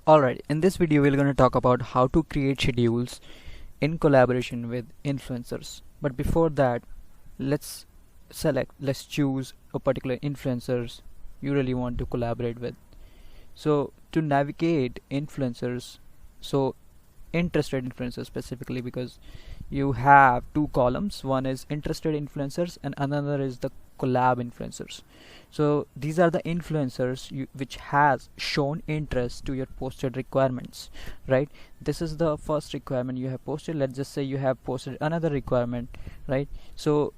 Alright, in this video we're going to talk about how to create schedules in collaboration with influencers. But before that, let's choose a particular influencers you really want to collaborate with. So to navigate influencers, so interested influencers specifically, because you have two columns, one is interested influencers and another is the collab influencers. So these are the influencers which has shown interest to your posted requirements, right? This is the first requirement you have posted. Let's just say you have posted another requirement, right? So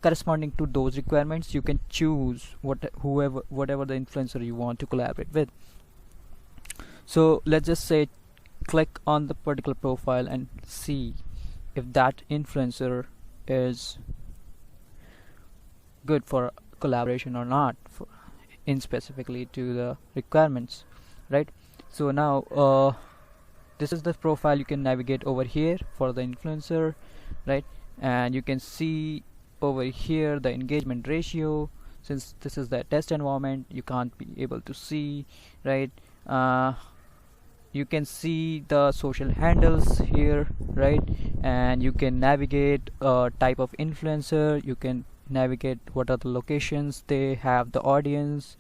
corresponding to those requirements you can choose whatever the influencer you want to collaborate with. So let's just say click on the particular profile and see if that influencer is good for collaboration or not, in specifically to the requirements, right? So now this is the profile. You can navigate over here for the influencer, right? And you can see over here the engagement ratio. Since this is the test environment, you can't be able to see, right? You can see the social handles here, right? And you can navigate type of influencer. You can navigate what are the locations they have, the audience,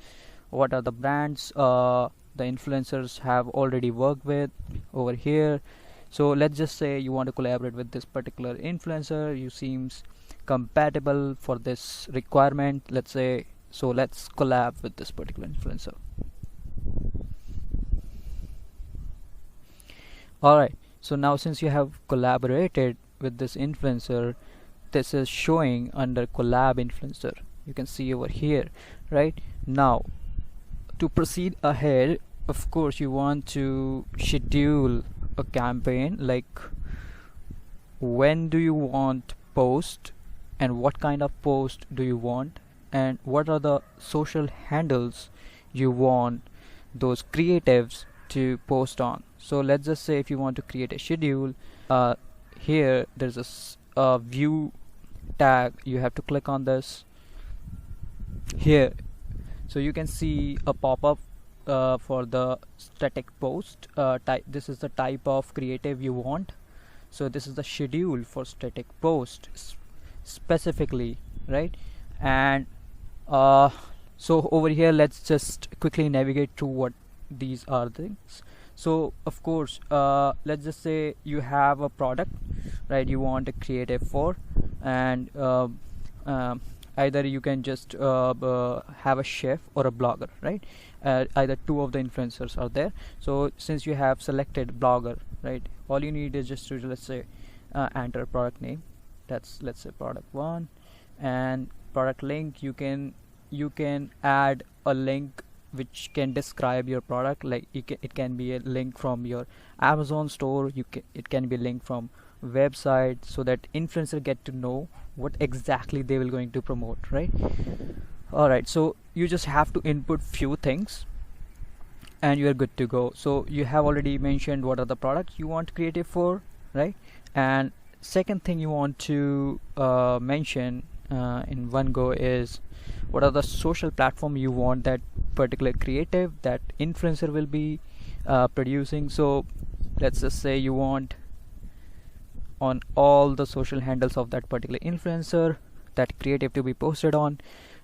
what are the brands the influencers have already worked with over here. So let's just say you want to collaborate with this particular influencer. You seems compatible for this requirement, let's say. So let's collab with this particular influencer. Alright, so now since you have collaborated with this influencer, this is showing under collab influencer. You can see over here, right? Now to proceed ahead, of course you want to schedule a campaign, like when do you want post and what kind of post do you want, and what are the social handles you want those creatives to post on. So let's just say if you want to create a schedule, here there's a view tag. You have to click on this here, so you can see a pop-up for the static post type. This is the type of creative you want. So this is the schedule for static post specifically, right? And so over here let's just quickly navigate through what these are things. So of course let's just say you have a product, right? You want a creative for, and either you can just have a chef or a blogger, right? Either two of the influencers are there. So since you have selected blogger, right, all you need is just to, let's say, enter product name. That's, let's say, product 1, and product link. You can add a link which can describe your product, like it can be a link from your Amazon store. It can be a link from website, so that influencer get to know what exactly they will going to promote, right? Alright, so you just have to input few things and you are good to go. So you have already mentioned what are the products you want creative for, right? And second thing you want to mention in one go is what are the social platform you want that particular creative, that influencer will be producing. So let's just say you want on all the social handles of that particular influencer that creative to be posted on,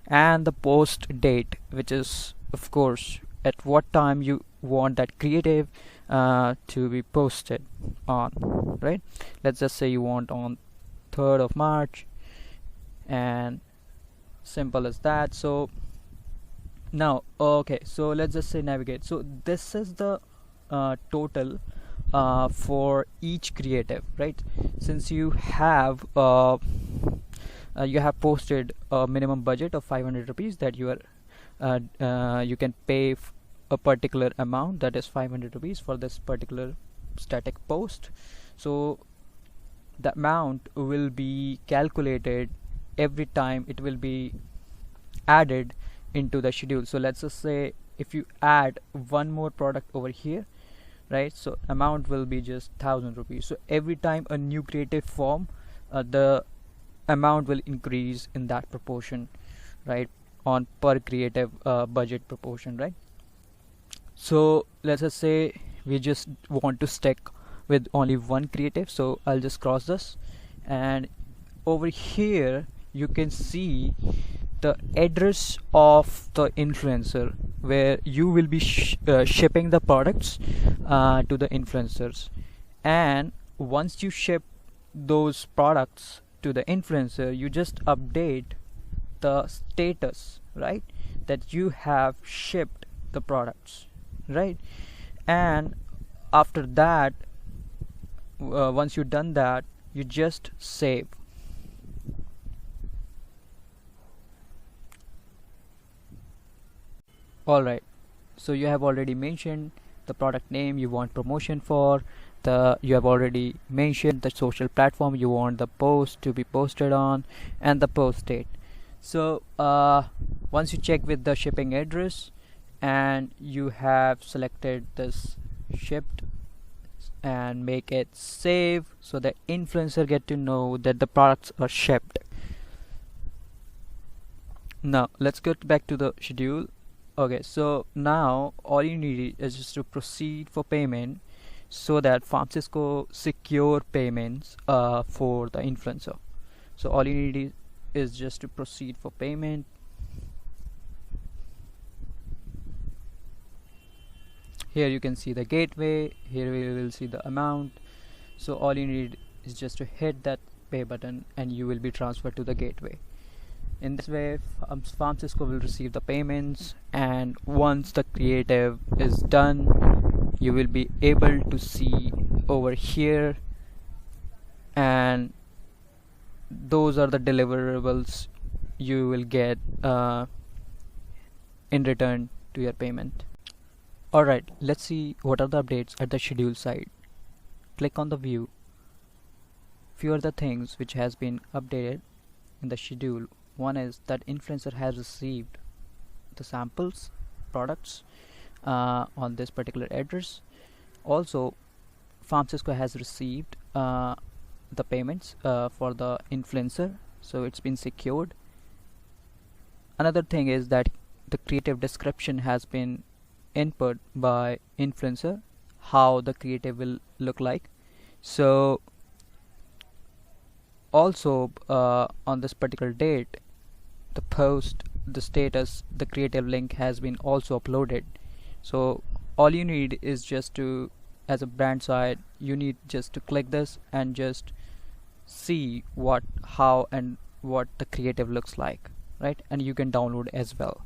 and the post date, which is of course at what time you want that creative to be posted on, right? Let's just say you want on 3rd of March, and simple as that. So now okay, so let's just say navigate. So this is the total for each creative, right? Since you have posted a minimum budget of 500 rupees that you are you can pay a particular amount, that is 500 rupees for this particular static post. So the amount will be calculated every time it will be added into the schedule. So let's just say if you add one more product over here, right, so amount will be just 1000 rupees. So every time a new creative form, the amount will increase in that proportion, right, on per creative budget proportion, right? So let's just say we just want to stick with only one creative, so I'll just cross this, and over here you can see the address of the influencer where you will be shipping the products to the influencers. And once you ship those products to the influencer, you just update the status, right, that you have shipped the products, right? And after that, once you've done that, you just save. Alright, so you have already mentioned the product name you want promotion for, you have already mentioned the social platform you want the post to be posted on, and the post date. So once you check with the shipping address and you have selected this shipped and make it save, so the influencer get to know that the products are shipped. Now let's get back to the schedule. Okay, so now all you need is just to proceed for payment so that Francisco secure payments for the influencer. So all you need is just to proceed for payment. Here you can see the gateway, here we will see the amount. So all you need is just to hit that pay button and you will be transferred to the gateway. In this way, Francisco will receive the payments, and once the creative is done, you will be able to see over here, and those are the deliverables you will get in return to your payment. Alright, let's see what are the updates at the schedule side. Click on the view. Few are the things which has been updated in the schedule. One is that influencer has received the samples products on this particular address. Also, Francisco has received the payments for the influencer, so it's been secured. Another thing is that the creative description has been input by influencer, how the creative will look like. So also on this particular date, the post, the status, the creative link has been also uploaded. So all you need is just to, as a brand side, you need just to click this and just see how and what the creative looks like, right? And you can download as well.